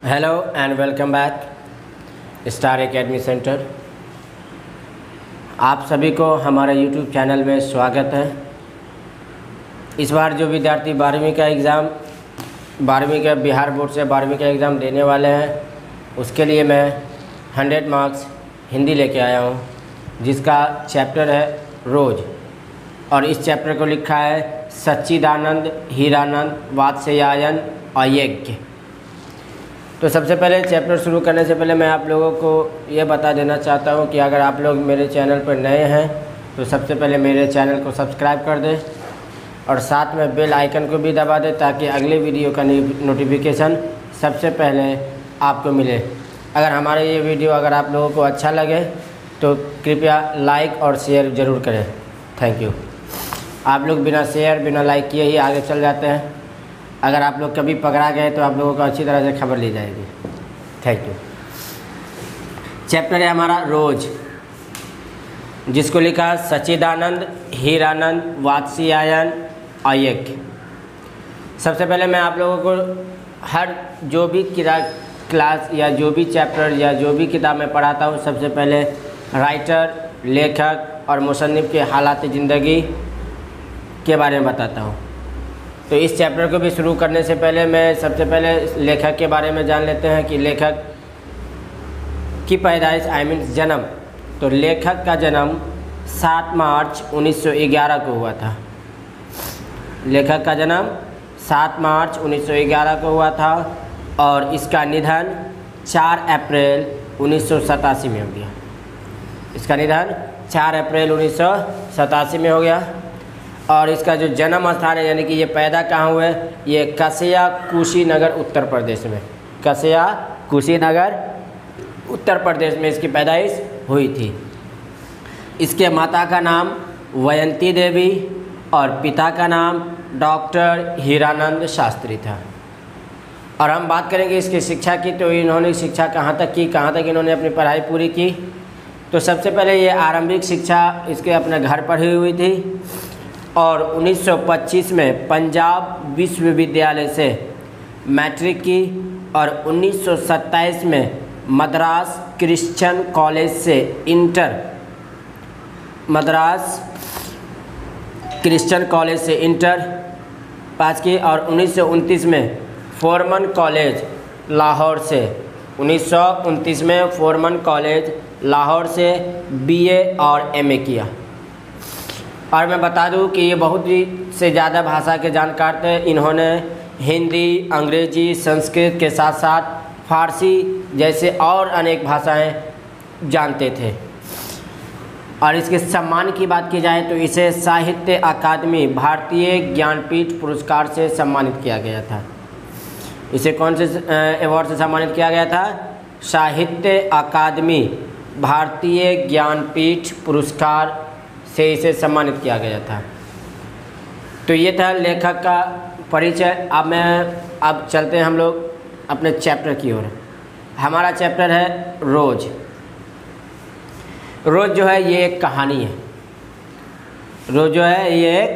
Hello and welcome back star academy centre. आप सभी को हमारे यूट्यूब चैनल में स्वागत है। इस बार जो विद्यार्थी 12वीं का एग्ज़ाम 12वीं का बिहार बोर्ड से 12वीं का एग्ज़ाम देने वाले हैं, उसके लिए मैं 100 मार्क्स हिंदी लेके आया हूँ, जिसका चैप्टर है रोज़। और इस चैप्टर को लिखा है सच्चिदानंद हीरानंद वात्स्यायन अयज्ञ। तो सबसे पहले चैप्टर शुरू करने से पहले मैं आप लोगों को ये बता देना चाहता हूँ कि अगर आप लोग मेरे चैनल पर नए हैं तो सबसे पहले मेरे चैनल को सब्सक्राइब कर दें और साथ में बेल आइकन को भी दबा दें ताकि अगले वीडियो का नोटिफिकेशन सबसे पहले आपको मिले। अगर हमारे ये वीडियो अगर आप लोगों को अच्छा लगे तो कृपया लाइक और शेयर ज़रूर करें। Thank you. आप लोग बिना शेयर बिना लाइक किए ही आगे चल जाते हैं। अगर आप लोग कभी पकड़ा गए तो आप लोगों को अच्छी तरह से खबर ली जाएगी। Thank you. चैप्टर है हमारा रोज, जिसको लिखा सच्चिदानंद हीरानंद वात्स्यायन अयज्ञ। सबसे पहले मैं आप लोगों को हर जो भी क्लास या जो भी चैप्टर या जो भी किताब में पढ़ाता हूँ, सबसे पहले राइटर लेखक और मुसन्निफ़ के हालात ज़िंदगी के बारे में बताता हूँ। तो इस चैप्टर को भी शुरू करने से पहले मैं सबसे पहले लेखक के बारे में जान लेते हैं कि लेखक की पैदाइश जन्म। तो लेखक का जन्म 7 मार्च 1911 को हुआ था। लेखक का जन्म 7 मार्च 1911 को हुआ था और इसका निधन 4 अप्रैल 1987 में हो गया। इसका निधन 4 अप्रैल 1987 में हो गया। और इसका जो जन्म स्थान है, यानी कि ये पैदा कहाँ हुए, ये कस्या कुशीनगर उत्तर प्रदेश में, कस्या कुशीनगर उत्तर प्रदेश में इसकी पैदाइश हुई थी। इसके माता का नाम वयंती देवी और पिता का नाम डॉक्टर हीरानंद शास्त्री था। और हम बात करेंगे इसकी शिक्षा की, तो इन्होंने शिक्षा कहाँ तक की, कहाँ तक इन्होंने अपनी पढ़ाई पूरी की। तो सबसे पहले ये आरंभिक शिक्षा इसके अपने घर पर हुई थी और 1925 में पंजाब विश्वविद्यालय से मैट्रिक की और 1927 में मद्रास क्रिश्चियन कॉलेज से इंटर पास की और 1929 में फोरमन कॉलेज लाहौर से बीए और एमए किया। और मैं बता दूं कि ये बहुत ही से ज़्यादा भाषा के जानकार थे। इन्होंने हिंदी, अंग्रेजी, संस्कृत के साथ साथ फारसी जैसे और अनेक भाषाएं जानते थे। और इसके सम्मान की बात की जाए तो इसे साहित्य अकादमी भारतीय ज्ञानपीठ पुरस्कार से सम्मानित किया गया था। इसे कौन से अवार्ड से सम्मानित किया गया था? साहित्य अकादमी भारतीय ज्ञानपीठ पुरस्कार से इसे सम्मानित किया गया था। तो ये था लेखक का परिचय। अब चलते हैं हम लोग अपने चैप्टर की ओर। हमारा चैप्टर है रोज। रोज जो है ये एक कहानी है। रोज जो है ये एक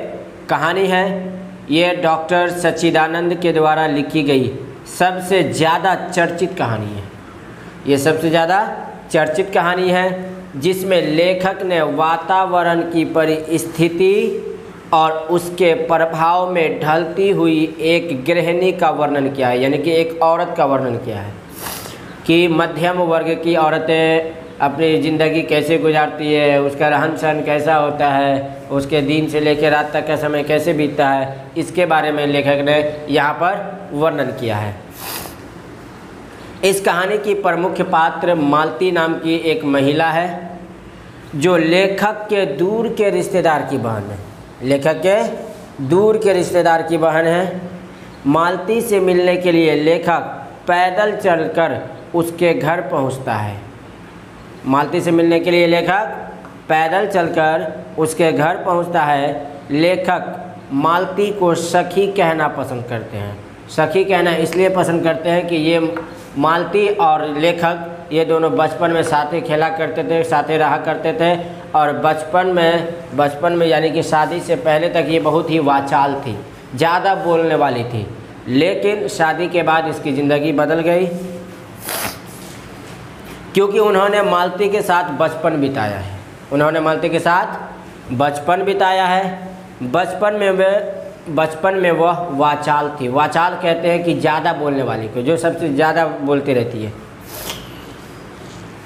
कहानी है। ये डॉक्टर सच्चिदानंद के द्वारा लिखी गई सबसे ज़्यादा चर्चित कहानी है। ये सबसे ज़्यादा चर्चित कहानी है जिसमें लेखक ने वातावरण की परिस्थिति और उसके प्रभाव में ढलती हुई एक गृहिणी का वर्णन किया है, यानी कि एक औरत का वर्णन किया है कि मध्यम वर्ग की औरतें अपनी ज़िंदगी कैसे गुजारती है, उसका रहन सहन कैसा होता है, उसके दिन से लेकर रात तक का समय कैसे बीतता है, इसके बारे में लेखक ने यहाँ पर वर्णन किया है। इस कहानी की प्रमुख पात्र मालती नाम की एक महिला है जो लेखक के दूर के रिश्तेदार की बहन है। लेखक के दूर के रिश्तेदार की बहन है। मालती से मिलने के लिए लेखक पैदल चलकर उसके घर पहुंचता है। मालती से मिलने के लिए लेखक पैदल चलकर उसके घर पहुंचता है। लेखक मालती को सखी कहना पसंद करते हैं। सखी कहना इसलिए पसंद करते हैं कि ये मालती और लेखक ये दोनों बचपन में साथ ही खेला करते थे, साथ ही रहा करते थे। और बचपन में यानी कि शादी से पहले तक ये बहुत ही वाचाल थी, ज़्यादा बोलने वाली थी। लेकिन शादी के बाद इसकी ज़िंदगी बदल गई क्योंकि उन्होंने मालती के साथ बचपन बिताया है। उन्होंने मालती के साथ बचपन बिताया है। बचपन में वह वाचाल थी। वाचाल कहते हैं कि ज़्यादा बोलने वाली को, जो सबसे ज़्यादा बोलती रहती है,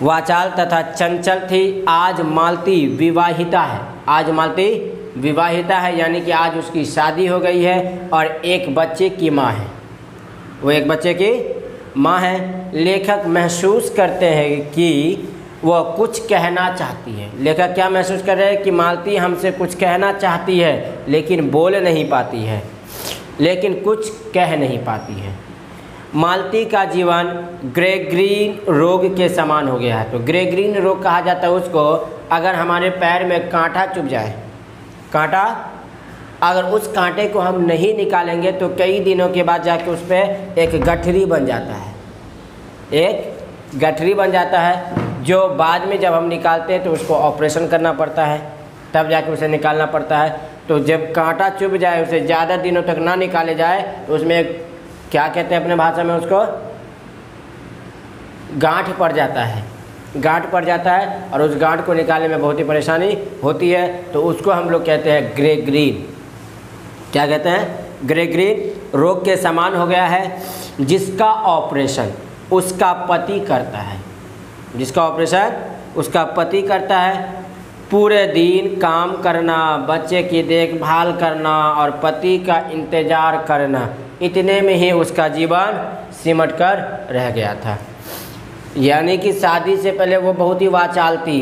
वाचाल तथा चंचल थी। आज मालती विवाहिता है। आज मालती विवाहिता है, यानी कि आज उसकी शादी हो गई है और एक बच्चे की माँ है। वो एक बच्चे की माँ है। लेखक महसूस करते हैं कि वह कुछ कहना चाहती है। लेखक क्या महसूस कर रहे हैं कि मालती हमसे कुछ कहना चाहती है, लेकिन बोल नहीं पाती है, लेकिन कुछ कह नहीं पाती है। मालती का जीवन ग्रेग्रीन रोग के समान हो गया है। तो ग्रेग्रीन रोग कहा जाता है उसको, अगर हमारे पैर में कांटा चुभ जाए, कांटा, अगर उस कांटे को हम नहीं निकालेंगे तो कई दिनों के बाद जाके उस पर एक गठरी बन जाता है। एक गठरी बन जाता है, जो बाद में जब हम निकालते हैं तो उसको ऑपरेशन करना पड़ता है, तब जाके उसे निकालना पड़ता है। तो जब कांटा चुभ जाए, उसे ज़्यादा दिनों तक ना निकाले जाए तो उसमें एक, क्या कहते हैं अपने भाषा में उसको, गांठ पड़ जाता है। गांठ पड़ जाता है और उस गांठ को निकालने में बहुत ही परेशानी होती है। तो उसको हम लोग कहते हैं ग्रेग्रीन। क्या कहते हैं? ग्रेग्रीन रोग के समान हो गया है, जिसका ऑपरेशन उसका पति करता है। जिसका ऑपरेशन उसका पति करता है। पूरे दिन काम करना, बच्चे की देखभाल करना और पति का इंतज़ार करना, इतने में ही उसका जीवन सिमट कर रह गया था। यानी कि शादी से पहले वो बहुत ही वाचाल थी,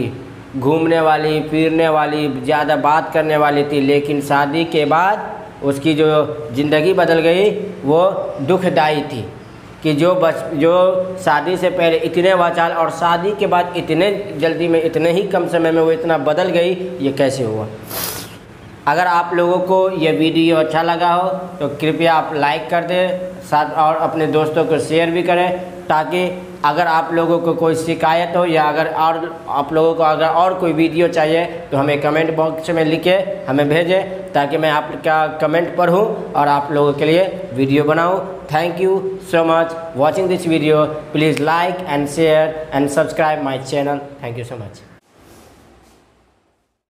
घूमने वाली, फिरने वाली, ज़्यादा बात करने वाली थी, लेकिन शादी के बाद उसकी जो ज़िंदगी बदल गई वो दुखदाई थी कि जो शादी से पहले इतने वाचाल और शादी के बाद इतने जल्दी में, इतने ही कम समय में वो इतना बदल गई, ये कैसे हुआ। अगर आप लोगों को ये वीडियो अच्छा लगा हो तो कृपया आप लाइक कर दें, साथ और अपने दोस्तों को शेयर भी करें, ताकि अगर आप लोगों को कोई शिकायत हो या अगर और आप लोगों को अगर और कोई वीडियो चाहिए तो हमें कमेंट बॉक्स में लिख के हमें भेजें, ताकि मैं आपका कमेंट पढ़ूं और आप लोगों के लिए वीडियो बनाऊं। Thank you so much watching this video. Please like and share and subscribe my channel. Thank you so much.